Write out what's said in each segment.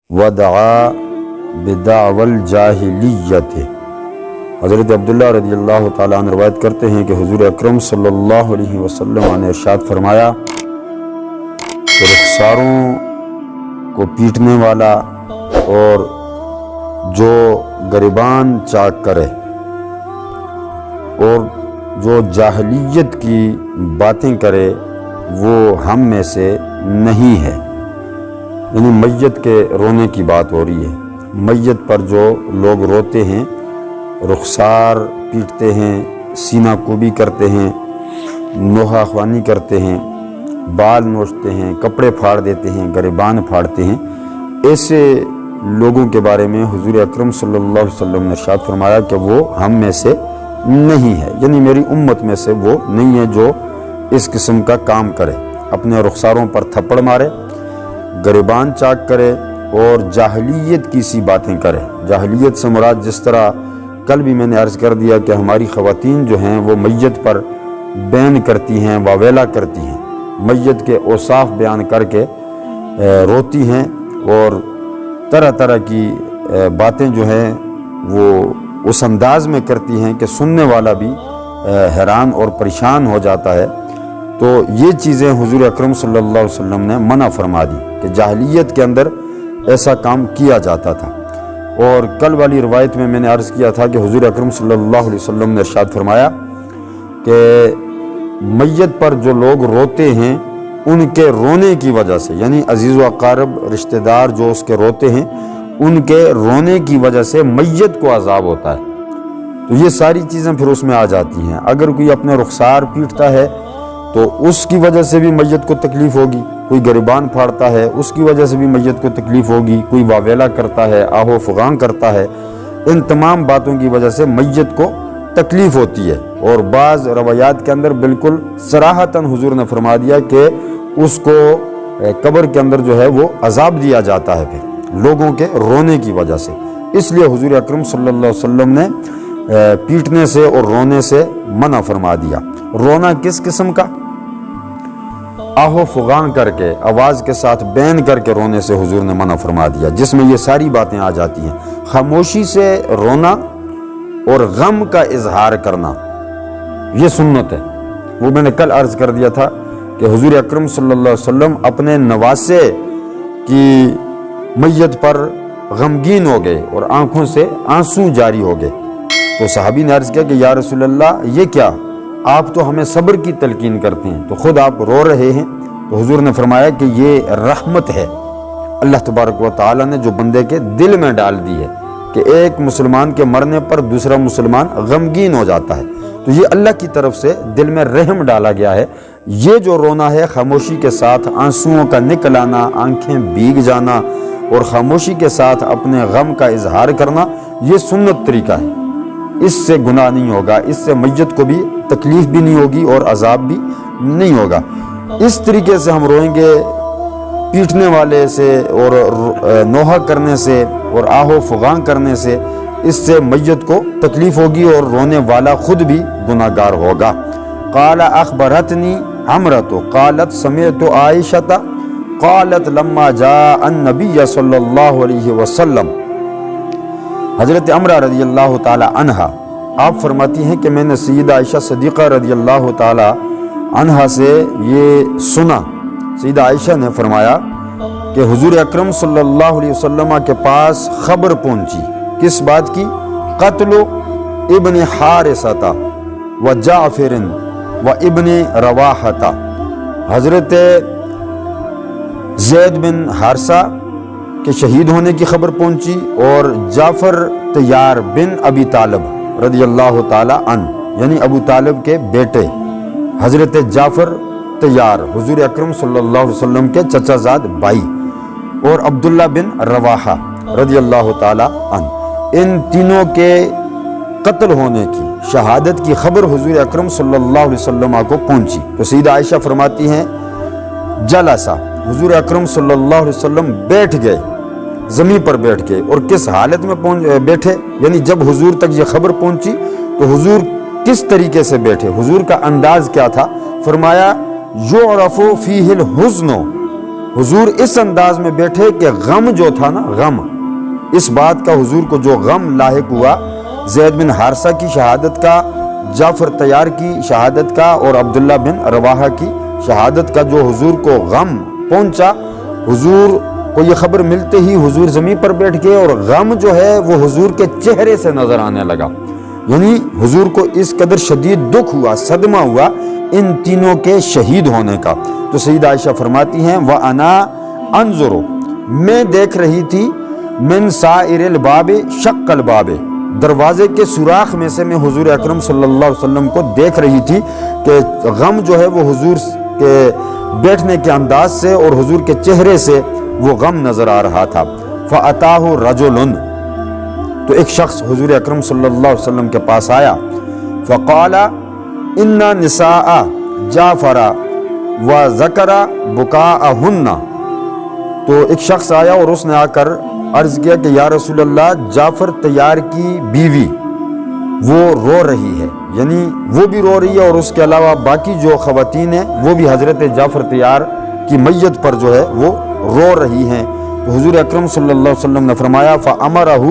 ودعا بدعوى الجاہلیت۔ حضرت عبداللہ رضی اللہ تعالیٰ عنہ روایت کرتے ہیں کہ حضور اکرم صلی اللہ علیہ وسلم نے ارشاد فرمایا کہ رخساروں کو پیٹنے والا اور جو گریبان چاک کرے اور جو جاہلیت کی باتیں کرے وہ ہم میں سے نہیں ہے۔ یعنی میت کے رونے کی بات ہو رہی ہے۔ میت پر جو لوگ روتے ہیں، رخسار پیٹتے ہیں، سینہ کوبی کرتے ہیں، نوحہ خوانی کرتے ہیں، بال نوچتے ہیں، کپڑے پھاڑ دیتے ہیں، گریبان پھاڑتے ہیں، ایسے لوگوں کے بارے میں حضور اکرم صلی اللہ علیہ وسلم نے ارشاد فرمایا کہ وہ ہم میں سے نہیں ہے، یعنی میری امت میں سے وہ نہیں ہے جو اس قسم کا کام کرے، اپنے رخساروں پر تھپڑ مارے، گریبان چاک کرے اور جاہلیت کی سی باتیں کرے۔ جاہلیت سے مراد جس طرح کل بھی میں نے عرض کر دیا کہ ہماری خواتین جو ہیں وہ میت پر بین کرتی ہیں، واویلا کرتی ہیں، میت کے اوصاف بیان کر کے روتی ہیں اور طرح طرح کی باتیں جو ہیں وہ اس انداز میں کرتی ہیں کہ سننے والا بھی حیران اور پریشان ہو جاتا ہے۔ تو یہ چیزیں حضور اکرم صلی اللہ علیہ وسلم نے منع فرما دی کہ جاہلیت کے اندر ایسا کام کیا جاتا تھا۔ اور کل والی روایت میں نے عرض کیا تھا کہ حضور اکرم صلی اللہ علیہ وسلم نے ارشاد فرمایا کہ میت پر جو لوگ روتے ہیں ان کے رونے کی وجہ سے، یعنی عزیز و اقارب رشتہ دار جو اس کے روتے ہیں ان کے رونے کی وجہ سے میت کو عذاب ہوتا ہے۔ تو یہ ساری چیزیں پھر اس میں آ جاتی ہیں۔ اگر کوئی اپنے رخسار پیٹتا ہے تو اس کی وجہ سے بھی میت کو تکلیف ہوگی، کوئی گریبان پھاڑتا ہے اس کی وجہ سے بھی میت کو تکلیف ہوگی، کوئی واویلا کرتا ہے، آہو فغان کرتا ہے، ان تمام باتوں کی وجہ سے میت کو تکلیف ہوتی ہے۔ اور بعض روایات کے اندر بالکل صراحتاً حضور نے فرما دیا کہ اس کو قبر کے اندر جو ہے وہ عذاب دیا جاتا ہے پھر لوگوں کے رونے کی وجہ سے۔ اس لیے حضور اکرم صلی اللہ علیہ وسلم نے پیٹنے سے اور رونے سے منع فرما دیا۔ رونا کس قسم کا؟ آہو فغان کر کے، آواز کے ساتھ بین کر کے رونے سے حضور نے منع فرما دیا، جس میں یہ ساری باتیں آ جاتی ہیں۔ خاموشی سے رونا اور غم کا اظہار کرنا یہ سنت ہے۔ وہ میں نے کل عرض کر دیا تھا کہ حضور اکرم صلی اللہ علیہ وسلم اپنے نواسے کی میت پر غمگین ہو گئے اور آنکھوں سے آنسو جاری ہو گئے۔ تو صحابی نے عرض کیا کہ یا رسول اللہ یہ کیا؟ آپ تو ہمیں صبر کی تلقین کرتے ہیں تو خود آپ رو رہے ہیں۔ تو حضور نے فرمایا کہ یہ رحمت ہے، اللہ تبارک و تعالی نے جو بندے کے دل میں ڈال دی ہے کہ ایک مسلمان کے مرنے پر دوسرا مسلمان غمگین ہو جاتا ہے، تو یہ اللہ کی طرف سے دل میں رحم ڈالا گیا ہے۔ یہ جو رونا ہے خاموشی کے ساتھ آنسوؤں کا نکل آنا، آنکھیں بھیگ جانا اور خاموشی کے ساتھ اپنے غم کا اظہار کرنا، یہ سنت طریقہ ہے۔ اس سے گناہ نہیں ہوگا، اس سے میت کو بھی تکلیف بھی نہیں ہوگی اور عذاب بھی نہیں ہوگا۔ اس طریقے سے ہم روئیں گے پیٹنے والے سے اور نوحہ کرنے سے اور آہو فغان کرنے سے، اس سے میت کو تکلیف ہوگی اور رونے والا خود بھی گناہ گار ہوگا۔ قال اخبرتنی عمرۃ قالت سمعت عائشۃ قالت لما جاء النبی صلی اللہ علیہ وسلم، حضرت عمرہ رضی اللہ تعالی عنہا آپ فرماتی ہیں کہ میں نے سیدہ عائشہ صدیقہ رضی اللہ تعالی عنہا سے یہ سنا۔ سیدہ عائشہ نے فرمایا کہ حضور اکرم صلی اللہ علیہ وسلم کے پاس خبر پہنچی، کس بات کی؟ قتل ابن حارثہ و جعفر و ابن رواحہ، حضرت زید بن حارثہ کے شہید ہونے کی خبر پہنچی اور جعفر طیار بن ابی طالب رضی اللہ تعالی عنہ، یعنی ابو طالب کے بیٹے حضرت جعفر طیار حضور اکرم صلی اللہ علیہ وسلم کے چچا زاد بھائی، اور عبداللہ بن رواحہ رضی اللہ تعالی عنہ، ان تینوں کے قتل ہونے کی، شہادت کی خبر حضور اکرم صلی اللہ علیہ وسلم کو پہنچی۔ تو سیدہ عائشہ فرماتی ہیں جلسہ، حضور اکرم صلی اللہ علیہ وسلم بیٹھ گئے، زمین پر بیٹھ گئے، اور کس حالت میں بیٹھے؟ یعنی جب حضور تک یہ خبر پہنچی تو حضور کس طریقے سے بیٹھے، حضور کا انداز کیا تھا؟ فرمایا یعرف فیہ الحزن حضور اس انداز میں بیٹھے کہ غم جو تھا نا، غم اس بات کا حضور کو جو غم لاحق ہوا زید بن حارثہ کی شہادت کا، جعفر طیار کی شہادت کا اور عبداللہ بن رواحہ کی شہادت کا جو حضور کو غم پہنچا، حضور کو یہ خبر ملتے ہی حضور زمین پر بیٹھ گئے اور غم جو ہے وہ حضور کے چہرے سے نظر آنے لگا۔ یعنی حضور کو اس قدر شدید دکھ ہوا، صدمہ ہوا ان تینوں کے شہید ہونے کا۔ تو سیدہ عائشہ فرماتی ہیں وَأَنَا أَنظُرُ، میں دیکھ رہی تھی من سائر الباب شق الباب، دروازے کے سوراخ میں سے میں حضور اکرم صلی اللہ علیہ وسلم کو دیکھ رہی تھی کہ غم جو ہے وہ حضور کے بیٹھنے کے انداز سے اور حضور کے چہرے سے وہ غم نظر آ رہا تھا۔ فَأَتَاهُ رَجُلٌ، تو ایک شخص حضور اکرم صلی اللہ علیہ وسلم کے پاس آیا، فَقَالَ إِنَّ نِسَاءَ جَعْفَرَ وَذَكَرَ بُكَاءَهُنَّ، تو ایک شخص آیا اور اس نے آ کر عرض کیا کہ یا رسول اللہ، جعفر طیار کی بیوی وہ رو رہی ہے، یعنی وہ بھی رو رہی ہے اور اس کے علاوہ باقی جو خواتین ہیں وہ بھی حضرت جعفر طیار کی میت پر جو ہے وہ رو رہی ہیں۔ تو حضور اکرم صلی اللہ علیہ وسلم نے فرمایا فَأَمَرَهُ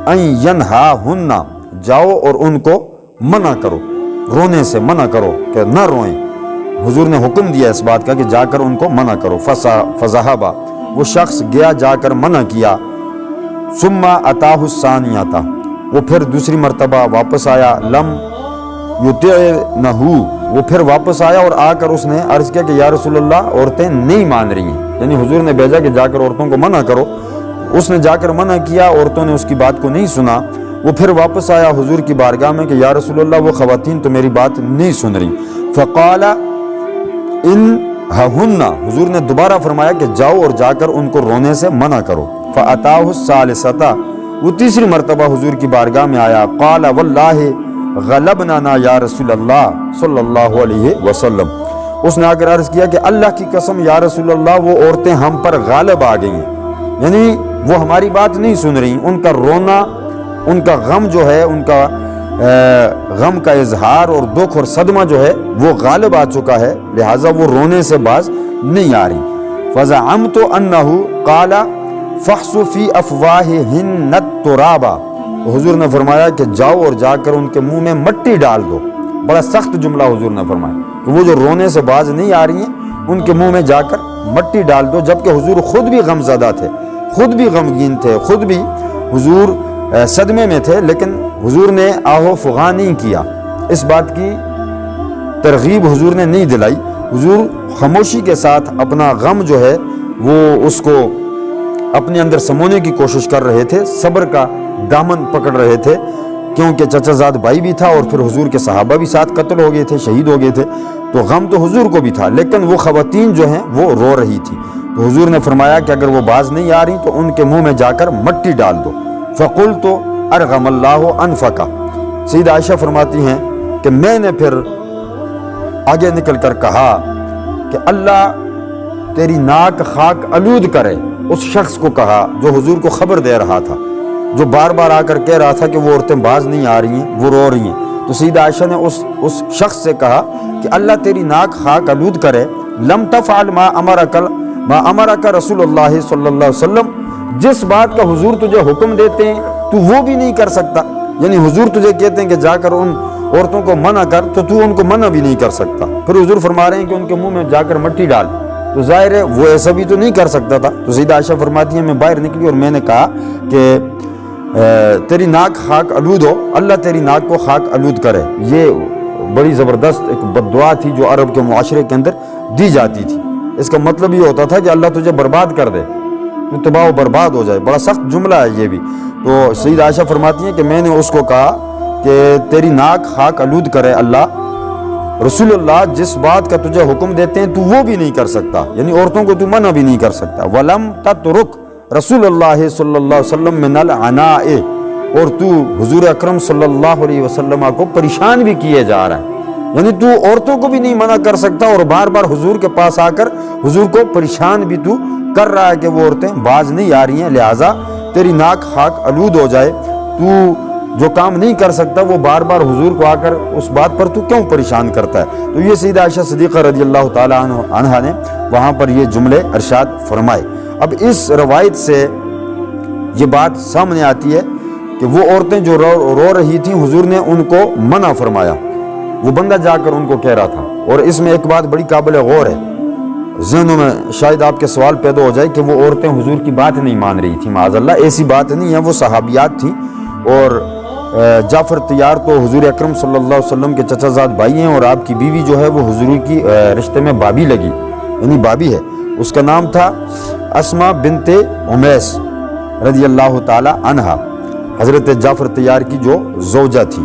أَن يَنْهَاهُنَّ، جاؤ اور ان کو منع کرو، رونے سے منع کرو کہ نہ روئیں۔ حضور نے حکم دیا اس بات کا کہ جا کر ان کو منع کرو۔ فَذَهَبَ، وہ شخص گیا، جا کر منع کیا۔ ثُمَّ أَتَاهُ الثَّانِيَةَ، وہ پھر دوسری مرتبہ واپس آیا۔ لم يُطِعْنَهُ، وہ پھر واپس آیا اور آ کر اس نے عرض کیا کہ یا رسول اللہ، عورتیں نہیں مان رہی ہیں، یعنی حضور نے بھیجا کہ جا کر عورتوں کو منع کرو، اس نے جا کر منع کیا، عورتوں نے اس کی بات کو نہیں سنا۔ وہ پھر واپس آیا حضور کی بارگاہ میں کہ یا رسول اللہ، وہ خواتین تو میری بات نہیں سن رہی۔ فقال انہن، حضور نے دوبارہ فرمایا کہ جاؤ اور جا کر ان کو رونے سے منع کرو۔ فاتاہ الثالثۃ، وہ تیسری مرتبہ حضور کی بارگاہ میں آیا۔ قال واللہ غلبنا یا رسول اللہ صلی اللہ علیہ وسلم، اس نے آ کر عرض کیا کہ اللہ کی قسم یا رسول اللہ، وہ عورتیں ہم پر غالب آ گئی ہیں، یعنی وہ ہماری بات نہیں سن رہی، ان کا رونا، ان کا غم جو ہے، ان کا غم کا اظہار اور دکھ اور صدمہ جو ہے وہ غالب آ چکا ہے، لہٰذا وہ رونے سے باز نہیں آ رہی۔ فزعمت انہ قال فحص فی افواہہن التراب، حضور نے فرمایا کہ جاؤ اور جا کر ان کے منہ میں مٹی ڈال دو۔ بڑا سخت جملہ حضور نے فرمایا کہ وہ جو رونے سے باز نہیں آ رہی ہیں ان کے منہ میں جا کر مٹی ڈال دو، جبکہ حضور خود بھی غم زدہ تھے، خود بھی غمگین تھے، خود بھی حضور صدمے میں تھے، لیکن حضور نے آہو فغاں نہیں کیا، اس بات کی ترغیب حضور نے نہیں دلائی۔ حضور خاموشی کے ساتھ اپنا غم جو ہے وہ اس کو اپنے اندر سمونے کی کوشش کر رہے تھے، صبر کا دامن پکڑ رہے تھے، کیونکہ چچا زاد بھائی بھی تھا اور پھر حضور کے صحابہ بھی ساتھ قتل ہو گئے تھے، شہید ہو گئے تھے، تو غم تو حضور کو بھی تھا، لیکن وہ خواتین جو ہیں وہ رو رہی تھی۔ تو حضور نے فرمایا کہ اگر وہ باز نہیں آ رہی تو ان کے منہ میں جا کر مٹی ڈال دو۔ فقلت ارغم اللہ انفک، سیدہ عائشہ فرماتی ہیں کہ میں نے پھر آگے نکل کر کہا کہ اللہ تیری ناک خاک آلود کرے، اس شخص کو کہا جو حضور کو خبر دے رہا تھا، جو بار بار آ کر کہہ رہا تھا کہ وہ عورتیں باز نہیں آ رہی ہیں، وہ رو رہی ہیں۔ تو سیدہ عائشہ نے اس شخص سے کہا کہ اللہ تیری ناک خاک آلود کرے، لم تفعل ما امرک رسول اللہ صلی اللہ علیہ وسلم، جس بات کا حضور تجھے حکم دیتے ہیں تو وہ بھی نہیں کر سکتا، یعنی حضور تجھے کہتے ہیں کہ جا کر ان عورتوں کو منع کر تو ان کو منع بھی نہیں کر سکتا۔ پھر حضور فرما رہے ہیں کہ ان کے منہ میں جا کر مٹی ڈال، تو ظاہر ہے وہ ایسا بھی تو نہیں کر سکتا تھا۔ تو سیدہ عائشہ فرماتی ہیں میں باہر نکلی اور میں نے کہا کہ تیری ناک خاک آلود ہو، اللہ تیری ناک کو خاک آلود کرے۔ یہ بڑی زبردست ایک بد دعا تھی جو عرب کے معاشرے کے اندر دی جاتی تھی، اس کا مطلب یہ ہوتا تھا کہ اللہ تجھے برباد کر دے، تو تباہ و برباد ہو جائے، بڑا سخت جملہ ہے یہ بھی۔ تو سیدہ عائشہ فرماتی ہیں کہ میں نے اس کو کہا کہ تیری ناک خاک آلود کرے اللہ، رسول اللہ جس بات کا تجھے حکم دیتے ہیں تو وہ بھی نہیں کر سکتا، یعنی عورتوں کو تو منع بھی نہیں کر سکتا۔ وَلَمْ تَتْرُكْ رسول اللہ صلی اللہ علیہ وسلم من العناء، اور تو حضور اکرم صلی اللہ علیہ وسلم کو پریشان بھی کیے جا رہا ہے، یعنی تو عورتوں کو بھی نہیں منع کر سکتا اور بار بار حضور کے پاس آ کر حضور کو پریشان بھی تو کر رہا ہے کہ وہ عورتیں باز نہیں آ رہی ہیں، لہٰذا تیری ناک خاک آلود ہو جائے، تو جو کام نہیں کر سکتا وہ بار بار حضور کو آ کر اس بات پر تو کیوں پریشان کرتا ہے؟ تو یہ سیدہ عائشہ صدیقہ رضی اللہ تعالیٰ عنہا نے وہاں پر یہ جملے ارشاد فرمائے۔ اب اس روایت سے یہ بات سامنے آتی ہے کہ وہ عورتیں جو رو رہی تھیں حضور نے ان کو منع فرمایا، وہ بندہ جا کر ان کو کہہ رہا تھا۔ اور اس میں ایک بات بڑی قابل غور ہے، ذہنوں میں شاید آپ کے سوال پیدا ہو جائے کہ وہ عورتیں حضور کی بات نہیں مان رہی تھیں۔ معاذ اللہ ایسی بات نہیں ہے، وہ صحابیات تھیں، اور جعفر طیار تو حضور اکرم صلی اللہ علیہ وسلم کے چچا زاد بھائی ہیں، اور آپ کی بیوی جو ہے وہ حضور کی رشتے میں بابی لگی، یعنی بابی ہے۔ اس کا نام تھا اسما بنت امیس رضی اللہ تعالی عنہا، حضرت جعفر طیار کی جو زوجہ تھی۔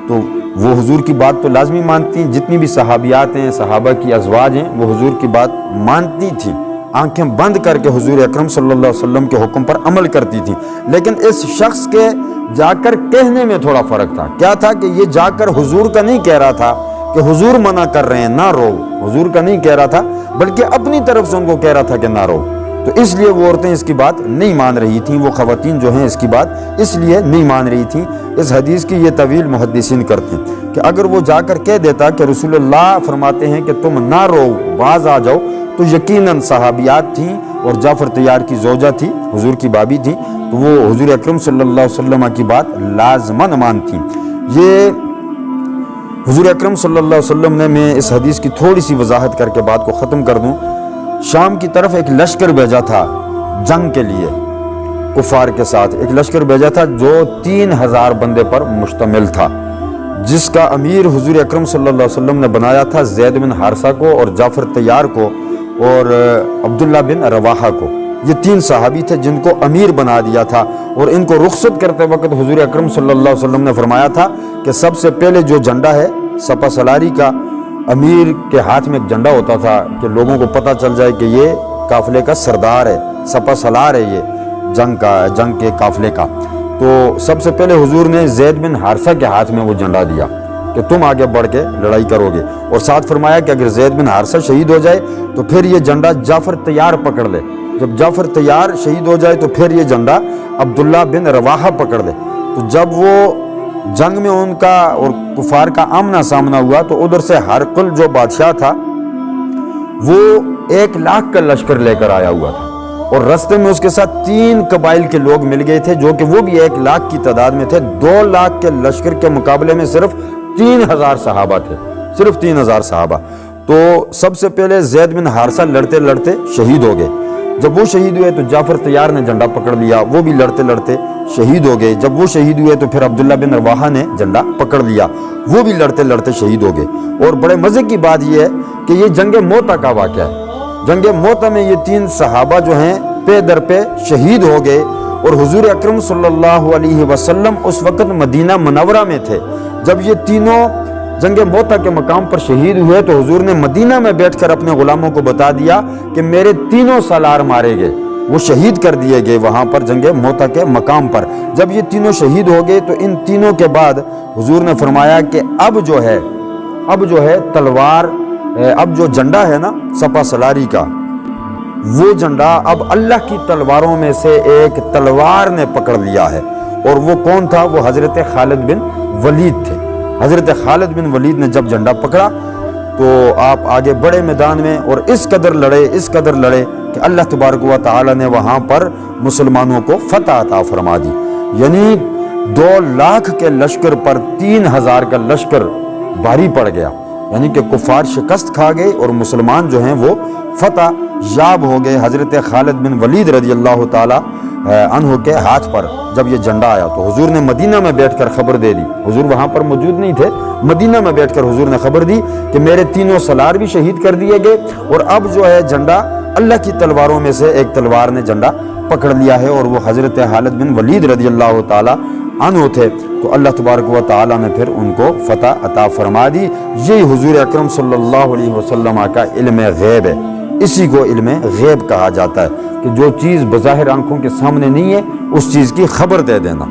تو وہ حضور کی بات تو لازمی مانتی ہیں، جتنی بھی صحابیات ہیں، صحابہ کی ازواج ہیں، وہ حضور کی بات مانتی تھیں، آنکھیں بند کر کے حضور اکرم صلی اللہ علیہ وسلم کے حکم پر عمل کرتی تھیں۔ لیکن اس شخص کے جا کر کہنے میں تھوڑا فرق تھا۔ کیا تھا کہ یہ جا کر حضور کا نہیں کہہ رہا تھا کہ حضور منع کر رہے ہیں نہ رو، حضور کا نہیں کہہ رہا تھا، بلکہ اپنی طرف سے ان کو کہہ رہا تھا کہ نہ رو۔ تو اس لیے وہ عورتیں اس کی بات نہیں مان رہی تھیں، وہ خواتین جو ہیں اس کی بات اس لیے نہیں مان رہی تھیں۔ اس حدیث کی یہ طویل محدثین کرتے ہیں کہ اگر وہ جا کر کہہ دیتا کہ رسول اللہ فرماتے ہیں کہ تم نہ رو، باز آ جاؤ، تو یقیناً صحابیات تھیں اور جعفر طیار کی زوجہ تھی، حضور کی بابی تھی، تو وہ حضور اکرم صلی اللہ علیہ وسلم کی بات لازماً مانتی۔ یہ حضور اکرم صلی اللہ علیہ وسلم نے، میں اس حدیث کی تھوڑی سی وضاحت کر کے بات کو ختم کر دوں، شام کی طرف ایک لشکر بھیجا تھا جنگ کے لیے، کفار کے ساتھ ایک لشکر بھیجا تھا جو 3000 بندے پر مشتمل تھا، جس کا امیر حضور اکرم صلی اللہ علیہ وسلم نے بنایا تھا زید بن حارثہ کو اور جعفر طیار کو اور عبداللہ بن رواحہ کو۔ یہ 3 صحابی تھے جن کو امیر بنا دیا تھا، اور ان کو رخصت کرتے وقت حضور اکرم صلی اللہ علیہ وسلم نے فرمایا تھا کہ سب سے پہلے جو جھنڈا ہے سپہ سالاری کا، امیر کے ہاتھ میں ایک جھنڈا ہوتا تھا کہ لوگوں کو پتہ چل جائے کہ یہ قافلے کا سردار ہے، سپہ سالار ہے یہ جنگ کے قافلے کا۔ تو سب سے پہلے حضور نے زید بن حارثہ کے ہاتھ میں وہ جھنڈا دیا کہ تم آگے بڑھ کے لڑائی کرو گے، اور ساتھ فرمایا کہ اگر زید بن حارثہ شہید ہو جائے تو پھر یہ جھنڈا جعفر طیار پکڑ لے، جب جعفر طیار شہید ہو جائے تو پھر یہ جھنڈا عبداللہ بن رواحہ پکڑ لے۔ تو جب وہ جنگ میں ان کا اور کفار کا آمنا سامنا ہوا تو ادھر سے ہرقل جو بادشاہ تھا وہ 1 لاکھ کا لشکر لے کر آیا ہوا تھا، اور رستے میں اس کے ساتھ 3 قبائل کے لوگ مل گئے تھے جو کہ وہ بھی 1 لاکھ کی تعداد میں تھے۔ 2 لاکھ کے لشکر کے مقابلے میں صرف 3000 صحابہ تھے، صرف 3000 صحابہ۔ تو سب سے پہلے زید بن حارثہ لڑتے لڑتے شہید ہو گئے۔ جب وہ شہید ہوئے تو جعفر طیار نے جھنڈا پکڑ لیا، وہ بھی لڑتے لڑتے شہید ہو گئے۔ جب وہ شہید ہوئے تو پھر عبداللہ بن رواحہ نے جھنڈا پکڑ لیا، وہ بھی لڑتے لڑتے شہید ہو گئے۔ اور بڑے مزے کی بات یہ ہے کہ یہ جنگ موتا کا واقعہ ہے۔ جنگ موتا میں یہ 3 صحابہ جو ہیں پے در پہ شہید ہو گئے، اور حضور اکرم صلی اللہ علیہ وسلم اس وقت مدینہ منورہ میں تھے۔ جب یہ تینوں جنگ موتا کے مقام پر شہید ہوئے تو حضور نے مدینہ میں بیٹھ کر اپنے غلاموں کو بتا دیا کہ میرے 3 سالار مارے گئے، وہ شہید کر دیے گئے وہاں پر جنگ موتا کے مقام پر۔ جب یہ 3 شہید ہو گئے تو ان 3 کے بعد حضور نے فرمایا کہ اب جو ہے تلوار، اب جو جھنڈا ہے نا سپہ سالاری کا، وہ جھنڈا اب اللہ کی تلواروں میں سے ایک تلوار نے پکڑ لیا ہے۔ اور وہ کون تھا؟ وہ حضرت خالد بن ولید تھے۔ حضرت خالد بن ولید نے جب جھنڈا پکڑا تو آپ آگے بڑے میدان میں، اور اس قدر لڑے کہ اللہ تبارک و تعالی نے وہاں پر مسلمانوں کو فتح عطا فرما دی۔ یعنی 2 لاکھ کے لشکر پر 3000 کا لشکر بھاری پڑ گیا، یعنی کہ کفار شکست کھا گئے اور مسلمان جو ہیں وہ فتح یاب ہو گئے حضرت خالد بن ولید رضی اللہ تعالی عنہ کے ہاتھ پر۔ جب یہ جھنڈا آیا تو حضور نے مدینہ میں بیٹھ کر خبر دے دی، حضور وہاں پر موجود نہیں تھے، مدینہ میں بیٹھ کر حضور نے خبر دی کہ میرے 3 سالار بھی شہید کر دیے گئے، اور اب جو ہے جھنڈا اللہ کی تلواروں میں سے ایک تلوار نے جھنڈا پکڑ لیا ہے، اور وہ حضرت خالد بن ولید رضی اللہ تعالی عنہ تھے۔ تو اللہ تبارک و تعالی نے پھر ان کو فتح عطا فرما دی۔ یہی حضور اکرم صلی اللہ علیہ وسلم کا علم غیب ہے، اسی کو علم غیب کہا جاتا ہے کہ جو چیز بظاہر آنکھوں کے سامنے نہیں ہے اس چیز کی خبر دے دینا،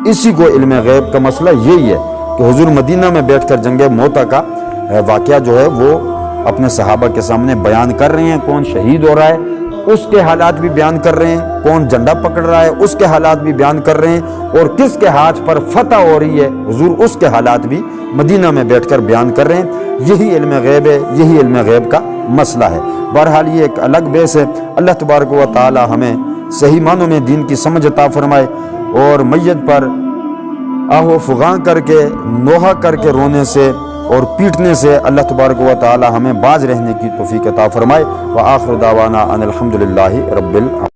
اسی کو علم غیب کا مسئلہ یہی ہے کہ حضور مدینہ میں بیٹھ کر جنگ موتا کا واقعہ جو ہے وہ اپنے صحابہ کے سامنے بیان کر رہے ہیں، کون شہید ہو رہا ہے، اس کے حالات بھی بیان کر رہے ہیں، کون جھنڈا پکڑ رہا ہے اس کے حالات بھی بیان کر رہے ہیں، اور کس کے ہاتھ پر فتح ہو رہی ہے حضور اس کے حالات بھی مدینہ میں بیٹھ کر بیان کر رہے ہیں۔ یہی علم غیب ہے، یہی علم غیب کا مسئلہ ہے۔ بہرحال یہ ایک الگ بحث ہے۔ اللہ تبارک و تعالی ہمیں صحیح معنوں میں دین کی سمجھ عطا فرمائے، اور میت پر آہو فغاں کر کے، نوحہ کر کے رونے سے اور پیٹنے سے اللہ تبارک و تعالی ہمیں باز رہنے کی توفیق عطا فرمائے۔ وآخر دعوانا ان الحمدللہ رب العالمین۔